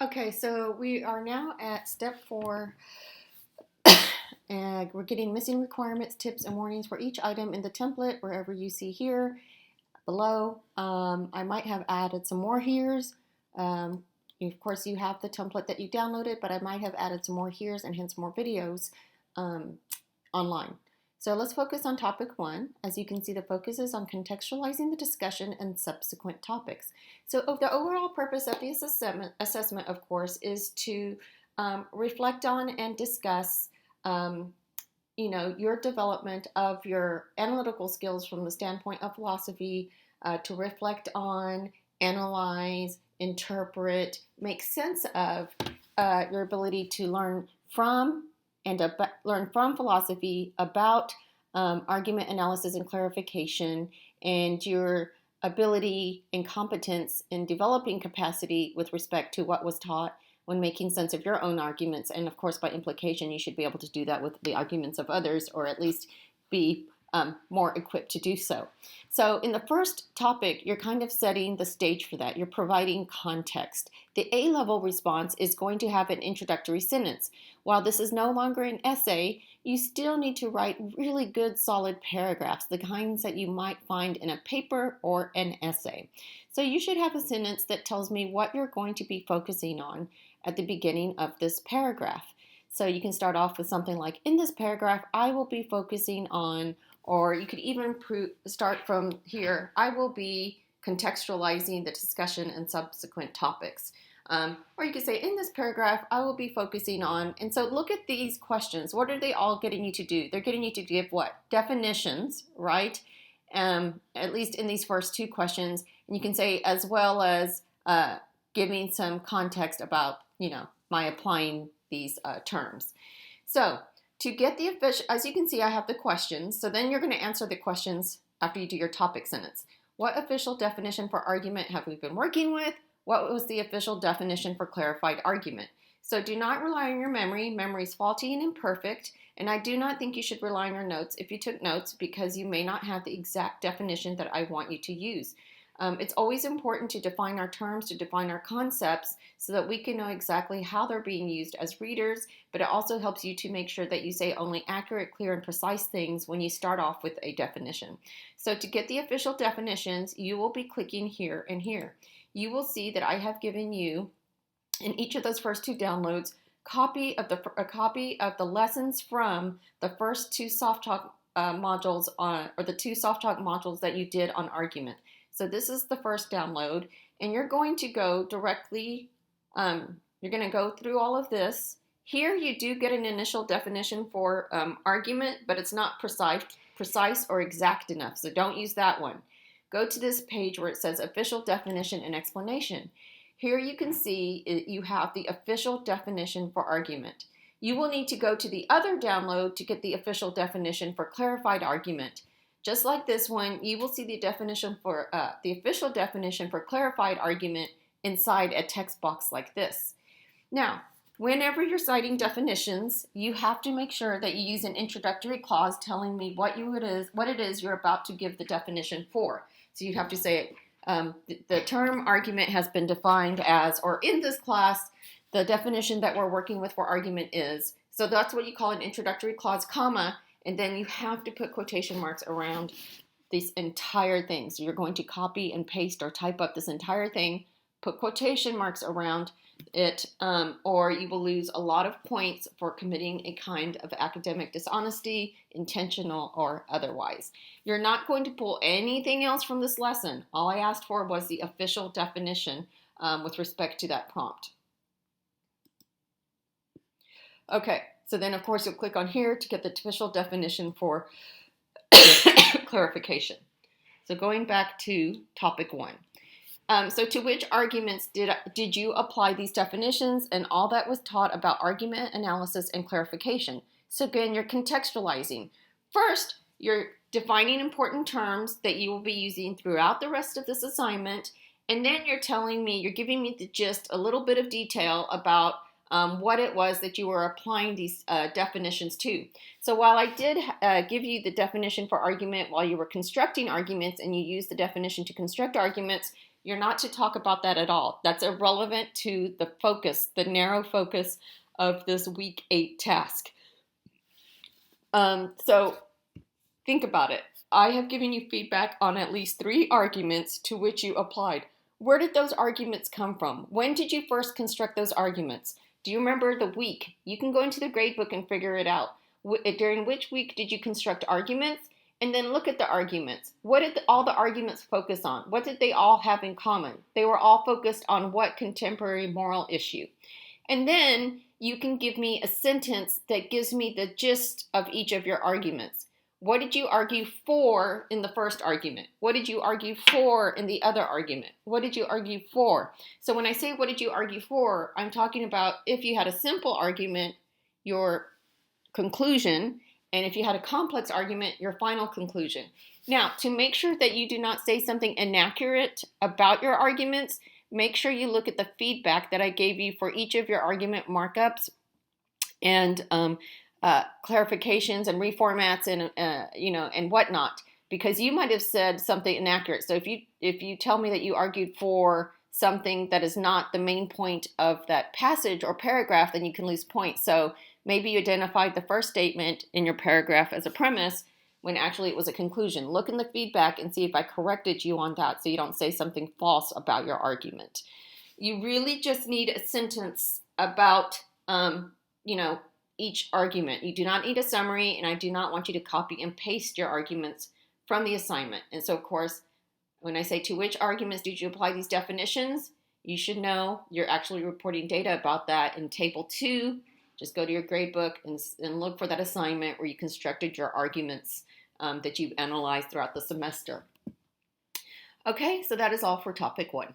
Okay, so we are now at step 4, and we're getting missing requirements, tips, and warnings for each item in the template, wherever you see here, below. I might have added some more here's. Of course, you have the template that you downloaded, but I might have added some more here's and hence more videos um, online. So let's focus on topic 1. As you can see, the focus is on contextualizing the discussion and subsequent topics. So the overall purpose of this assessment, of course, is to reflect on and discuss your development of your analytical skills from the standpoint of philosophy, to reflect on, analyze, interpret, make sense of your ability to learn from learn from philosophy about argument analysis and clarification, and your ability and competence in developing capacity with respect to what was taught when making sense of your own arguments. And of course, by implication, you should be able to do that with the arguments of others, or at least be more equipped to do so. So in the first topic, you're kind of setting the stage for that. You're providing context. The A-level response is going to have an introductory sentence. While this is no longer an essay, you still need to write really good, solid paragraphs, the kinds that you might find in a paper or an essay. So you should have a sentence that tells me what you're going to be focusing on at the beginning of this paragraph. So you can start off with something like, in this paragraph, I will be focusing on, or you could even start from here, I will be contextualizing the discussion and subsequent topics. Or you could say, in this paragraph, I will be focusing on, and so look at these questions. What are they all getting you to do? They're getting you to give what? Definitions, right? At least in these first two questions. And you can say, as well as giving some context about, my applying these terms. So to get the official, as you can see, I have the questions. So then you're going to answer the questions after you do your topic sentence. What official definition for argument have we been working with? What was the official definition for clarified argument? So do not rely on your memory. Memory is faulty and imperfect, and I do not think you should rely on your notes if you took notes, because you may not have the exact definition that I want you to use. It's always important to define our terms, to define our concepts, so that we can know exactly how they're being used as readers, but it also helps you to make sure that you say only accurate, clear, and precise things when you start off with a definition. So to get the official definitions, you will be clicking here and here. You will see that I have given you, in each of those first two downloads, a copy of the lessons from the first two soft talk modules or the two soft talk modules that you did on argument. So this is the first download, and you're going to go directly, you're going to go through all of this. Here you do get an initial definition for argument, but it's not precise or exact enough, so don't use that one. Go to this page where it says official definition and explanation. Here you can see you have the official definition for argument. You will need to go to the other download to get the official definition for clarified argument. Just like this one, you will see the definition for the official definition for clarified argument inside a text box like this. Now, whenever you're citing definitions, you have to make sure that you use an introductory clause telling me what it is you're about to give the definition for. So you have to say, the term argument has been defined as, or in this class, the definition that we're working with for argument is. So that's what you call an introductory clause, comma, and then you have to put quotation marks around this entire thing. So you're going to copy and paste or type up this entire thing, put quotation marks around it, or you will lose a lot of points for committing a kind of academic dishonesty, intentional or otherwise. You're not going to pull anything else from this lesson. All I asked for was the official definition with respect to that prompt. Okay, so then of course you'll click on here to get the official definition for clarification. So going back to topic 1. So to which arguments did you apply these definitions and all that was taught about argument analysis and clarification? So again, you're contextualizing. First, you're defining important terms that you will be using throughout the rest of this assignment, and then you're giving me the gist, a little bit of detail about what it was that you were applying these definitions to. So while I did give you the definition for argument while you were constructing arguments, and you used the definition to construct arguments, You're not to talk about that at all. That's irrelevant to the focus, the narrow focus of this week 8 task. So think about it. I have given you feedback on at least 3 arguments to which you applied. Where did those arguments come from? When did you first construct those arguments? Do you remember the week? You can go into the gradebook and figure it out. During which week did you construct arguments? And then look at the arguments. What did all the arguments focus on? What did they all have in common? They were all focused on what contemporary moral issue? And then you can give me a sentence that gives me the gist of each of your arguments. What did you argue for in the first argument? What did you argue for in the other argument? What did you argue for? So when I say what did you argue for, I'm talking about if you had a simple argument, your conclusion, and if you had a complex argument, your final conclusion. Now, to make sure that you do not say something inaccurate about your arguments, make sure you look at the feedback that I gave you for each of your argument markups and clarifications and reformats and and whatnot, because you might have said something inaccurate. So if you tell me that you argued for something that is not the main point of that passage or paragraph, then you can lose points. So maybe you identified the first statement in your paragraph as a premise when actually it was a conclusion. Look in the feedback and see if I corrected you on that so you don't say something false about your argument. You really just need a sentence about, each argument. You do not need a summary, and I do not want you to copy and paste your arguments from the assignment. And so, of course, when I say to which arguments did you apply these definitions, you should know you're actually reporting data about that in Table 2. Just go to your gradebook and look for that assignment where you constructed your arguments that you've analyzed throughout the semester. Okay, so that is all for topic 1.